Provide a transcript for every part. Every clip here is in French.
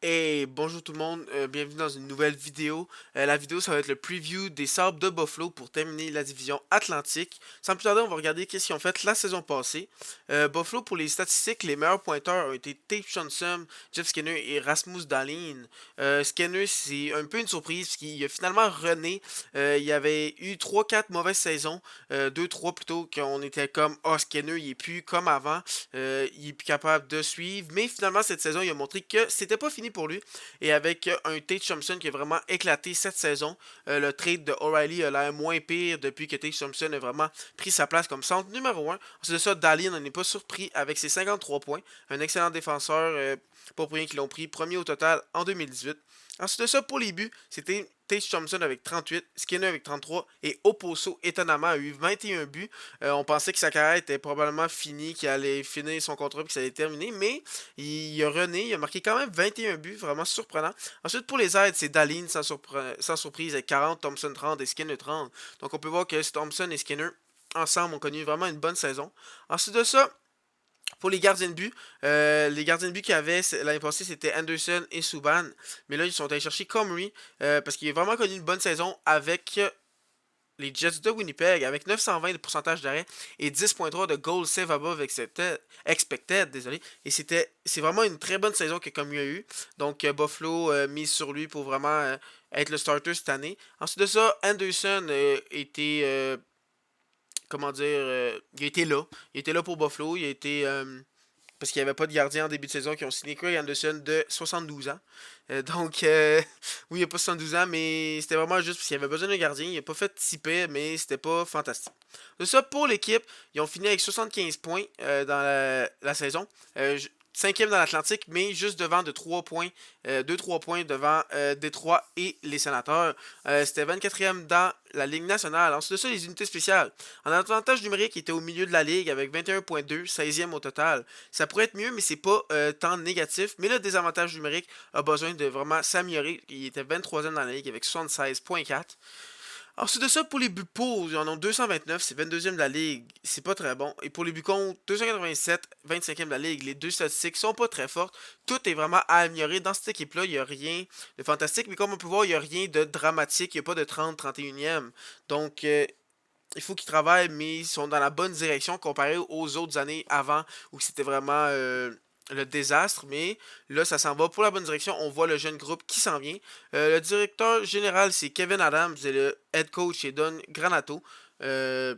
Hey, bonjour tout le monde, bienvenue dans une nouvelle vidéo. La vidéo, ça va être le preview des Sabres de Buffalo pour terminer la division Atlantique. Sans plus tarder, on va regarder qu'est-ce qu'ils ont fait la saison passée. Buffalo, pour les statistiques, les meilleurs pointeurs ont été Tate Johnson, Jeff Skinner et Rasmus Dahlin. Skinner, c'est un peu une surprise parce qu'il a finalement rené. Il y avait eu trois quatre mauvaises saisons, 2-3 plutôt, qu'on était comme « Oh, Skinner, il est plus comme avant, il est plus capable de suivre. » Mais finalement, cette saison, il a montré que c'était pas fini pour lui. Et avec un Tate Thompson qui a vraiment éclaté cette saison, le trade de O'Reilly a l'air moins pire depuis que Tate Thompson a vraiment pris sa place comme centre numéro 1. Ensuite de ça, Dali n'en est pas surpris avec ses 53 points. Un excellent défenseur, pas pour rien qu'ils l'ont pris premier au total en 2018. Ensuite de ça, pour les buts, c'était Tate Thompson avec 38, Skinner avec 33 et Oposo, étonnamment, a eu 21 buts. On pensait que sa carrière était probablement finie, qu'il allait finir son contrat et que ça allait terminer, mais il a rené, il a marqué quand même 21 buts, vraiment surprenant. Ensuite, pour les aides, c'est Dahlin sans surprise avec 40, Thompson 30 et Skinner 30. Donc on peut voir que Thompson et Skinner ensemble ont connu vraiment une bonne saison. Ensuite de ça, pour les gardiens de but qu'il y avait l'année passée, c'était Anderson et Subban. Mais là, ils sont allés chercher Comrie parce qu'il a vraiment connu une bonne saison avec les Jets de Winnipeg avec 920 de pourcentage d'arrêt et 10.3 de goal save above expected, désolé. Et c'est vraiment une très bonne saison que Comrie a eu. Donc Buffalo mise sur lui pour vraiment être le starter cette année. Ensuite de ça, Anderson était comment dire, il était là. Il était là pour Buffalo. Il a été parce qu'il n'y avait pas de gardien en début de saison qui ont signé Craig Anderson de 72 ans. Oui, il n'a pas 72 ans, mais c'était vraiment juste parce qu'il avait besoin d'un gardien. Il n'a pas fait si pire, mais c'était pas fantastique. De ça, pour l'équipe, ils ont fini avec 75 points dans la saison. Cinquième dans l'Atlantique, mais juste devant de 3 points, 2-3 points devant Détroit et les Sénateurs. C'était 24e dans la Ligue nationale. Ensuite de ça, les unités spéciales. En avantage numérique, il était au milieu de la Ligue avec 21.2, 16e au total. Ça pourrait être mieux, mais c'est pas tant négatif. Mais le désavantage numérique a besoin de vraiment s'améliorer. Il était 23e dans la Ligue avec 76.4. Ensuite de ça, pour les buts pour, ils en ont 229, c'est 22e de la ligue, c'est pas très bon. Et pour les buts contre, 287, 25e de la ligue, les deux statistiques sont pas très fortes. Tout est vraiment à améliorer. Dans cette équipe-là, il n'y a rien de fantastique, mais comme on peut voir, il n'y a rien de dramatique, il n'y a pas de 30, 31e. Donc, il faut qu'ils travaillent, mais ils sont dans la bonne direction comparé aux autres années avant où c'était vraiment le désastre. Mais là, ça s'en va pour la bonne direction. On voit le jeune groupe qui s'en vient. Le directeur général, c'est Kevin Adams et le head coach, c'est Don Granato. Euh,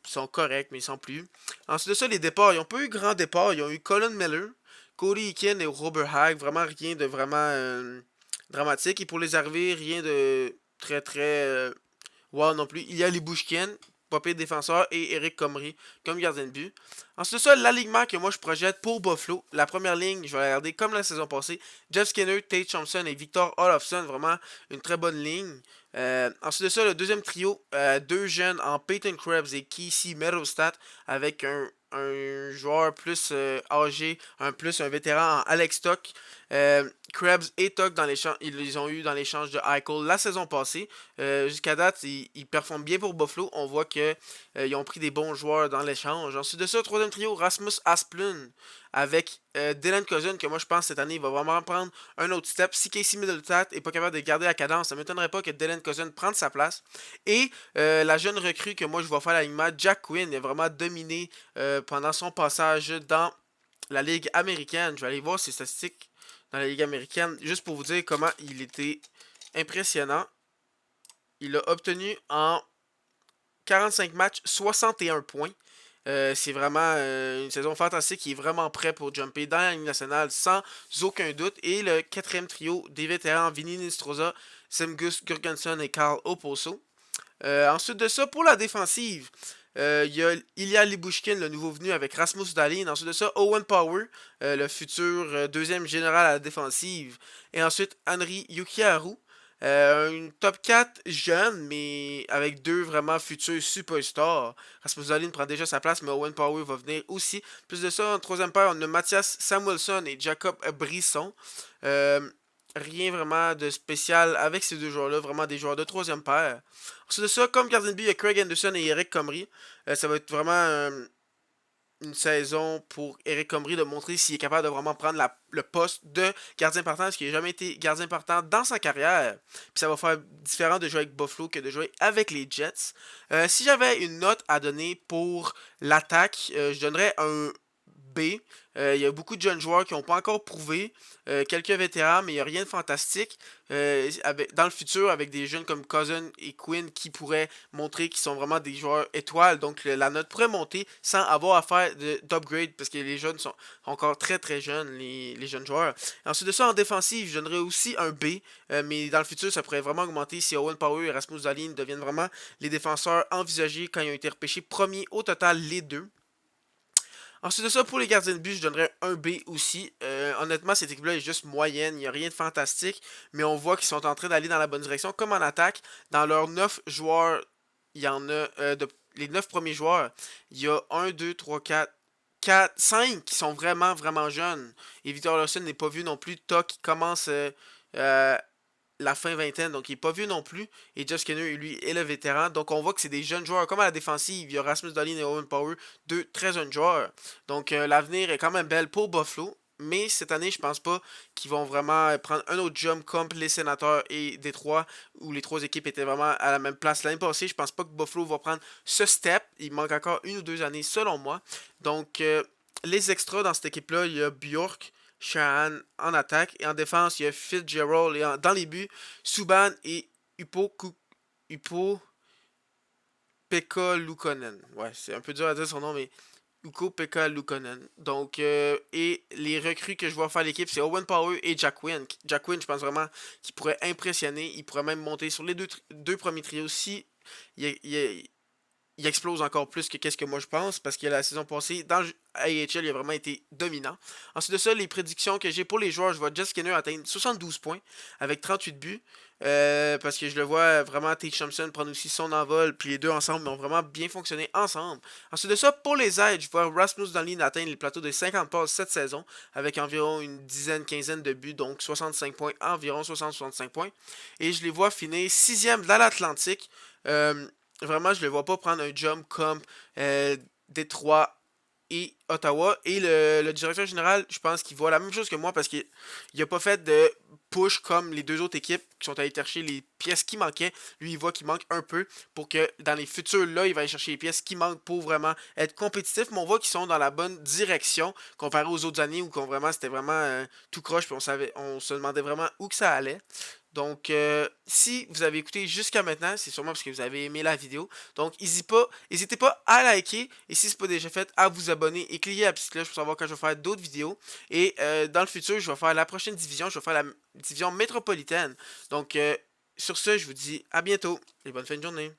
Ils sont corrects, mais ils sont plus. Ensuite de ça, les départs. Ils n'ont pas eu grand départ. Ils ont eu Colin Miller, Cody Eakin et Robert Hagg. Vraiment rien de vraiment dramatique. Et pour les arrivées, rien de très très wow non plus. Il y a les Bushkin, pas pire défenseur, et Eric Comrie comme gardien de but. Ensuite de ça, l'alignement que moi je projette pour Buffalo. La première ligne, je vais la regarder comme la saison passée. Jeff Skinner, Tate Thompson et Victor Olofsson. Vraiment une très bonne ligne. Ensuite de ça, le deuxième trio, deux jeunes en Peyton Krebs et Casey Meadowstat avec un joueur plus âgé, un vétéran en Alex Tuck. Krebs et Tuck dans l'échange, ils les ont eu dans l'échange de Eichel la saison passée. Jusqu'à date, ils performent bien pour Buffalo. On voit que ils ont pris des bons joueurs dans l'échange. Ensuite de ça, troisième trio, Rasmus Asplund avec Dylan Cousin, que moi je pense cette année il va vraiment prendre un autre step. Si Casey Middleton est pas capable de garder la cadence, ça ne m'étonnerait pas que Dylan Cousin prenne sa place. Et la jeune recrue que moi je vais faire l'alignement, Jack Quinn, il a vraiment dominé pendant son passage dans la Ligue américaine. Je vais aller voir ses statistiques dans la Ligue américaine juste pour vous dire comment il était impressionnant. Il a obtenu en 45 matchs 61 points. C'est vraiment une saison fantastique. Il est vraiment prêt pour jumper dans la Ligue nationale sans aucun doute. Et le quatrième trio des vétérans, Vinny Nistroza, Semgus Gurgenson et Carl Oposo. Ensuite de ça, pour la défensive, il y a Ilya Libushkin, le nouveau venu avec Rasmus Dahlin. Ensuite de ça, Owen Power, le futur deuxième général à la défensive. Et ensuite, Henry Yukiharu. Une top 4 jeune, mais avec deux vraiment futurs superstars. Rasmus Dahlin prend déjà sa place, mais Owen Power va venir aussi. Plus de ça, en troisième paire, on a Mathias Samuelsson et Jacob Brisson. Euh, Rien vraiment de spécial avec ces deux joueurs-là, vraiment des joueurs de troisième paire. Ensuite de ça, comme gardien de but, il y a Craig Anderson et Eric Comrie. Ça va être vraiment une saison pour Eric Comrie de montrer s'il est capable de vraiment prendre le poste de gardien partant, parce qu'il n'a jamais été gardien partant dans sa carrière. Puis ça va faire différent de jouer avec Buffalo que de jouer avec les Jets. Si j'avais une note à donner pour l'attaque, je donnerais un B. Il y a beaucoup de jeunes joueurs qui n'ont pas encore prouvé. Quelques vétérans, mais il n'y a rien de fantastique. Dans le futur, avec des jeunes comme Cousin et Quinn qui pourraient montrer qu'ils sont vraiment des joueurs étoiles. Donc la note pourrait monter sans avoir à faire d'upgrade parce que les jeunes sont encore très très jeunes, les jeunes joueurs. Ensuite de ça, en défensive, je donnerais aussi un B. Mais dans le futur, ça pourrait vraiment augmenter si Owen Power et Rasmus Dahlin deviennent vraiment les défenseurs envisagés quand ils ont été repêchés premiers au total les deux. Ensuite de ça, pour les gardiens de but, je donnerais un B aussi. Honnêtement, cette équipe-là est juste moyenne. Il n'y a rien de fantastique. Mais on voit qu'ils sont en train d'aller dans la bonne direction. Comme en attaque, dans leurs 9 joueurs, il y en a... les 9 premiers joueurs, il y a 1, 2, 3, 4, 5 qui sont vraiment, vraiment jeunes. Et Victor Lawson n'est pas vu non plus. Toc qui commence euh, la fin vingtaine, donc il n'est pas vieux non plus. Et Jeff Skinner, lui, est le vétéran. Donc on voit que c'est des jeunes joueurs. Comme à la défensive, il y a Rasmus Dahlin et Owen Power, deux très jeunes joueurs. Donc l'avenir est quand même belle pour Buffalo. Mais cette année, je pense pas qu'ils vont vraiment prendre un autre jump comme les Sénateurs et Détroit, où les trois équipes étaient vraiment à la même place l'année passée. Je pense pas que Buffalo va prendre ce step. Il manque encore 1 ou 2 années, selon moi. Donc, les extras dans cette équipe-là, il y a Bjork, Shahan en attaque. Et en défense, il y a Fitzgerald. Et dans les buts, Subban et Upo Pekka Lukonen. Ouais, c'est un peu dur à dire son nom, mais Ukko Pekka Lukonen. Donc, et les recrues que je vois faire l'équipe, c'est Owen Power et Jack Quinn. Jack Quinn, je pense vraiment qu'il pourrait impressionner. Il pourrait même monter sur les deux premiers trios si il explose encore plus que qu'est-ce que moi je pense, parce que la saison passée, dans le AHL, il a vraiment été dominant. Ensuite de ça, les prédictions que j'ai pour les joueurs, je vois Jeff Skinner atteindre 72 points avec 38 buts. Parce que je le vois vraiment Tate Thompson prendre aussi son envol, puis les deux ensemble ont vraiment bien fonctionné ensemble. Ensuite de ça, pour les aides, je vois Rasmus Dahlin atteindre les plateaux de 50 passes cette saison, avec environ une dizaine, quinzaine de buts, donc 65 points, environ 60-65 points. Et je les vois finir 6e dans l'Atlantique. Vraiment, je ne le vois pas prendre un jump comme Détroit et Ottawa. Et le directeur général, je pense qu'il voit la même chose que moi parce qu'il n'a pas fait de push comme les deux autres équipes qui sont allées chercher les pièces qui manquaient. Lui, il voit qu'il manque un peu pour que dans les futurs, là, il va aller chercher les pièces qui manquent pour vraiment être compétitif. Mais on voit qu'ils sont dans la bonne direction comparé aux autres années où c'était vraiment tout croche puis on se demandait vraiment où que ça allait. Donc, si vous avez écouté jusqu'à maintenant, c'est sûrement parce que vous avez aimé la vidéo. Donc, n'hésitez pas à liker. Et si ce n'est pas déjà fait, à vous abonner et cliquer la petite cloche pour savoir quand je vais faire d'autres vidéos. Et dans le futur, je vais faire la prochaine division. Je vais faire la division métropolitaine. Donc, sur ce, je vous dis à bientôt et bonne fin de journée.